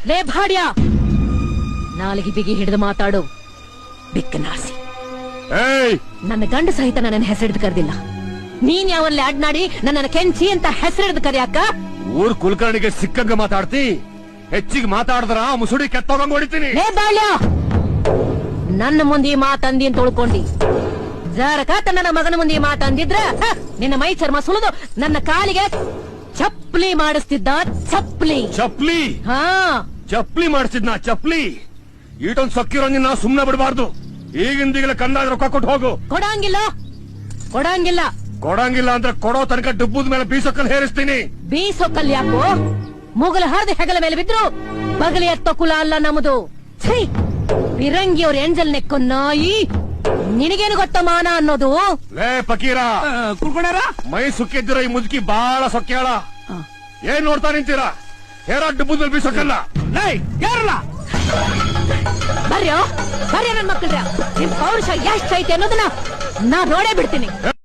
ಲೇ ಭಾಡ್ಯ, ನಾಲಿಗೆ ಬಿಗಿ ಹಿಡಿದು ಮಾತಾಡು. ಬಿಕ್ಕನಾಸಿ ನನ್ನ ಗಂಡ ಸಹಿತ ನನ್ನ ಹೆಸರಿಡ್ದು ಕರೆದಿಲ್ಲ. ನೀನ್ ಯಾವಲ್ಲಿ ಅಡ್ನಾಡಿ ನನ್ನನ್ನು ಕೆಂಚಿ ಅಂತ ಹೆಸರಿಡ್ದು ಕರೆಯಾಕ? ಊರ್ ಕುಲಕರ್ಣಿಗೆ ಸಿಕ್ಕಂಗ ಮಾತಾಡ್ತಿ. ಹೆಚ್ಚಿಗೆ ಮಾತಾಡಿದ್ರ ಮುಸುಡಿ ಕೆತ್ತೋಗಂಗ್ ಹೊಡಿತೀನಿ. ಲೇ ಬಾಳ್ಯ, ನನ್ನ ಮುಂದೆ ಈ ಮಾತಂದಿ ಅಂತ ತೊಳ್ಕೊಂಡಿ. ಜರಕಾತ ನನ್ನ ಮಗನ ಮುಂದೆ ಈ ಮಾತಂದಿದ್ರ ನಿನ್ನ ಮೈ ಚರ್ಮ ಸುಳಿದು ನನ್ನ ಕಾಲಿಗೆ ಚಪ್ಲಿ ಮಾಡಿಸ್ತಿದ್ದ. ಚಪ್ಲಿ ಚಪ್ಲಿ ಹಾ ಚಪ್ಲಿ ಮಾಡಿಸ್ತಿದ್ನ. ಚಪ್ಲಿ ಈಟೊಂದ್ ಸೊಕ್ಕಿರೋ ನಿನ್ನ ಸುಮ್ನೆ ಬಿಡಬಾರ್ದು. ಈಗಿಂದೀಗಲೇ ಕಂದಾಯ ರೊಕ್ಕ ಕೊಟ್ಟು ಹೋಗು. ಕೊಡಂಗಿಲ್ಲ ಕೊಡಂಗಿಲ್ಲ ಕೊಡಂಗಿಲ್ಲ ಅಂದ್ರೆ ಕೊಡೋ ತನಕ ಡುಬ್ಬದ ಮೇಲೆ ಬೀಸೊಕ್ಕಲ್ ಹೇರಿಸ್ತೀನಿ. ಬೀಸೊಕ್ಕಲ್ ಯಾಕೋ? ಮುಗಲು ಹರಿದು ಹೆಗಲ ಮೇಲೆ ಬಿದ್ರು ಬಗಲಿ ಎತ್ತೋ ಕುಲ ಅಲ್ಲ ನಮ್ಮದು. ಛೀ, ಫಿರಂಗಿ ಅವ್ರ ಎಂಜಲ್ ನೆಕ್ಕೋ ನಾಯಿ. ನಿನಗೇನು ಗೊತ್ತ ಮಾನ ಅನ್ನೋದು? ಲೇ ಫಕೀರ, ಕುಳ್ಕೊಂಡಾರ ಮೈ ಸುಕ್ಕಿದ್ದೀರ ಈ ಮುದುಕಿ ಬಾಳ ಸೊಕ್ಕ್ಯಾಳ. ಏನ್ ನೋಡ್ತಾ ನಿಂತೀರಾ? ಹೇರ ಡುಬ್ಬದ ಮೇಲೆ ಬೀಸೊಕ್ಕಲ್ಲ. ಯಾರಲ್ಲ ಬರ್ಯೋ ನನ್ ಮಕ್ಕಳ್ರ, ನಿಮ್ ಪೌರುಷ ಎಷ್ಟ್ ಐತೆ ಅನ್ನೋದನ್ನ ನಾ ನೋಡೇ ಬಿಡ್ತೀನಿ.